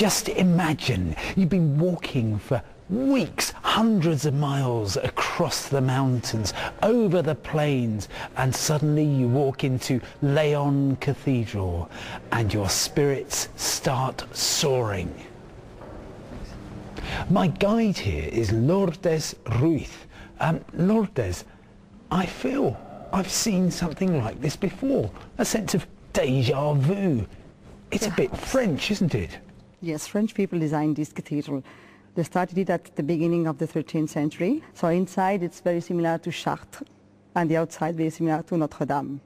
Just imagine you've been walking for weeks, hundreds of miles across the mountains, over the plains, and suddenly you walk into León Cathedral and your spirits start soaring. My guide here is Lourdes Ruiz. Lourdes, I feel I've seen something like this before, a sense of déjà vu. It's a bit French, isn't it? Yes, French people designed this cathedral. They started it at the beginning of the 13th century. So inside it's very similar to Chartres, and the outside very similar to Notre Dame.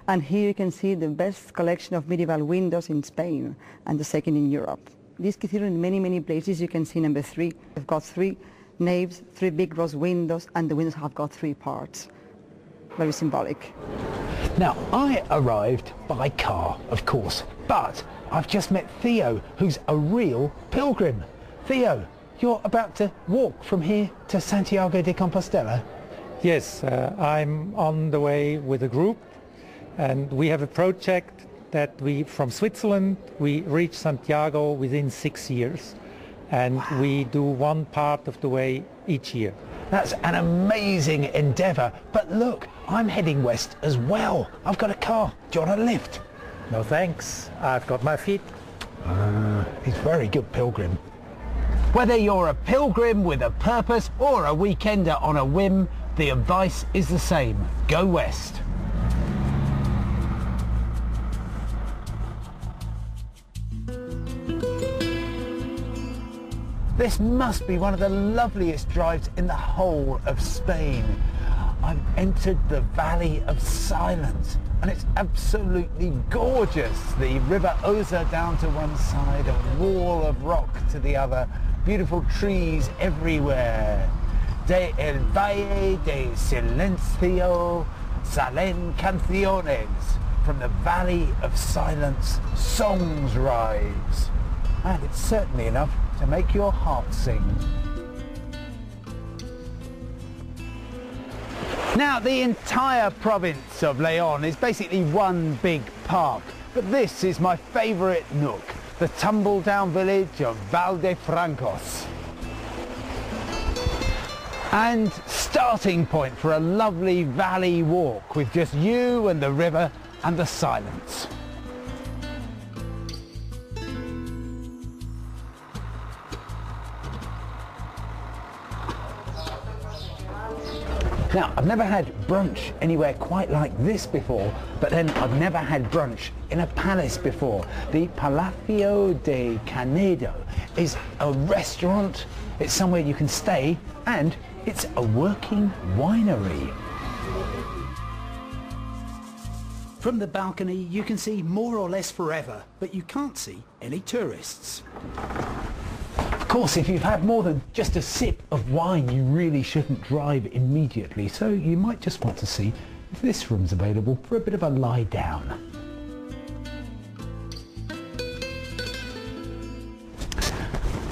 And here you can see the best collection of medieval windows in Spain, and the second in Europe. This cathedral in many, many places, you can see number 3. They've got 3 naves, 3 big rose windows, and the windows have got 3 parts. Very symbolic. Now, I arrived by car, of course, but I've just met Theo, who's a real pilgrim. Theo, you're about to walk from here to Santiago de Compostela? Yes, I'm on the way with a group, and we have a project that from Switzerland, we reach Santiago within 6 years, and we do one part of the way each year. That's an amazing endeavour, but look, I'm heading west as well. I've got a car. Do you want a lift? No thanks, I've got my feet. He's a very good pilgrim. Whether you're a pilgrim with a purpose or a weekender on a whim, the advice is the same. Go west. This must be one of the loveliest drives in the whole of Spain. I've entered the Valley of Silence, and it's absolutely gorgeous. The River Osa down to one side, a wall of rock to the other, beautiful trees everywhere. De el Valle de Silencio salen canciones. From the Valley of Silence, songs rise. And it's certainly enough to make your heart sing. Now, the entire province of León is basically one big park, but this is my favourite nook, the tumble-down village of Valdefrancos. And starting point for a lovely valley walk with just you and the river and the silence. Now, I've never had brunch anywhere quite like this before, but then I've never had brunch in a palace before. The Palacio de Canedo is a restaurant, it's somewhere you can stay, and it's a working winery. From the balcony, you can see more or less forever, but you can't see any tourists. Of course, if you've had more than just a sip of wine, you really shouldn't drive immediately, so you might just want to see if this room's available for a bit of a lie down.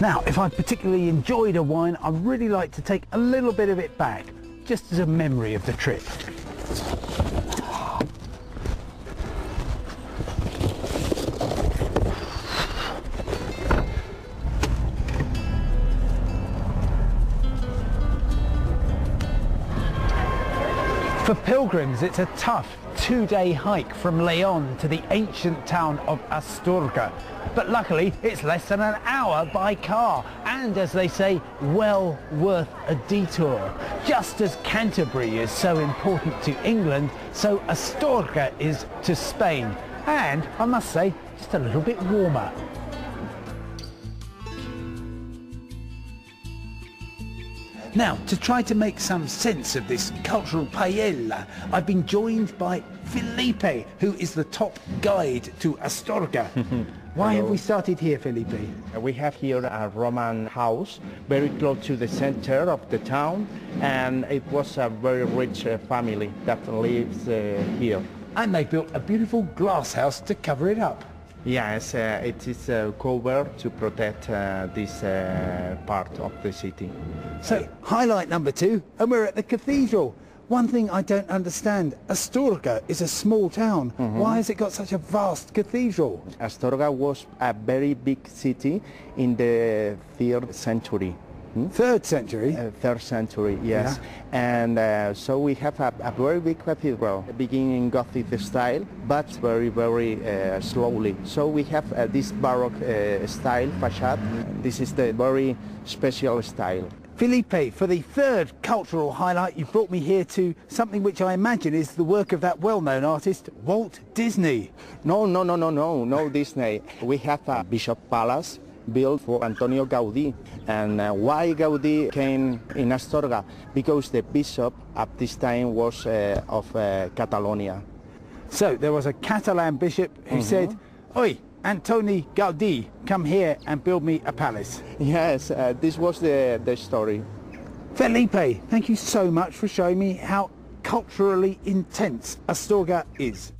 Now, if I've particularly enjoyed a wine, I'd really like to take a little bit of it back, just as a memory of the trip. For pilgrims, it's a tough 2-day hike from León to the ancient town of Astorga. But luckily, it's less than an hour by car, and as they say, well worth a detour. Just as Canterbury is so important to England, so Astorga is to Spain. And, I must say, just a little bit warmer. Now, to try to make some sense of this cultural paella, I've been joined by Felipe, who is the top guide to Astorga. Why have we started here, Felipe? We have here a Roman house, very close to the center of the town, and it was a very rich family that lives here. And they built a beautiful glass house to cover it up. Yes, it is covered to protect this part of the city. So, highlight number 2, and we're at the cathedral. one thing I don't understand, Astorga is a small town. Why has it got such a vast cathedral? Astorga was a very big city in the 3rd century. 3rd century? 3rd century, yes. Yeah. And so we have a very big cathedral, beginning in Gothic style, but very, very slowly. So we have this Baroque style facade. This is the very special style. Felipe, for the 3rd cultural highlight, you brought me here to something which I imagine is the work of that well-known artist, Walt Disney. No Disney. We have a Bishop Palace built for Antonio Gaudí. And why Gaudí came in Astorga? Because the bishop at this time was of Catalonia. So there was a Catalan bishop who said, "Oi, Antoni Gaudí, come here and build me a palace." Yes, this was the story. Felipe, thank you so much for showing me how culturally intense Astorga is.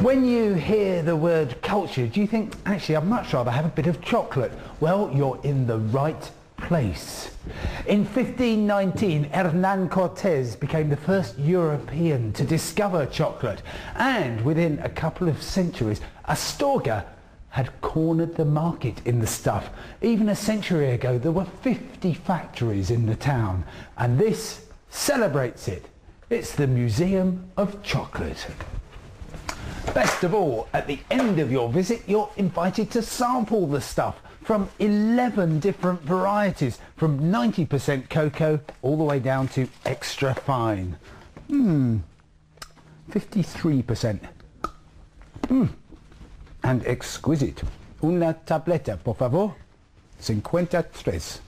When you hear the word culture, do you think, actually, I'd much rather have a bit of chocolate? Well, you're in the right place. In 1519, Hernán Cortés became the first European to discover chocolate, and within a couple of centuries, Astorga had cornered the market in the stuff. Even a century ago, there were 50 factories in the town, and this celebrates it. It's the Museum of Chocolate. Best of all, at the end of your visit, you're invited to sample the stuff from 11 different varieties, from 90% cocoa all the way down to extra fine. 53%. And exquisite. Una tableta, por favor. 53.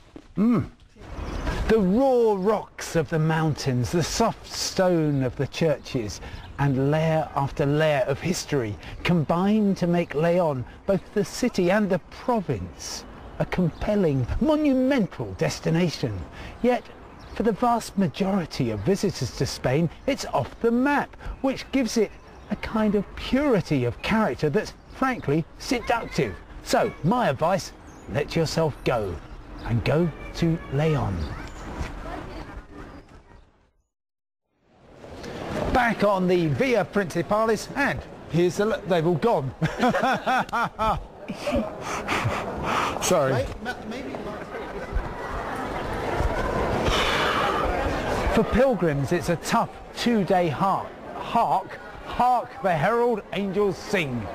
The raw rocks of the mountains, the soft stone of the churches, and layer after layer of history combine to make León, both the city and the province, a compelling, monumental destination. Yet, for the vast majority of visitors to Spain, it's off the map, which gives it a kind of purity of character that's frankly seductive. So, my advice, let yourself go, and go to León. Back on the Via Principalis, and here's the they've all gone. Sorry. For pilgrims, it's a tough 2-day hark the herald angels sing.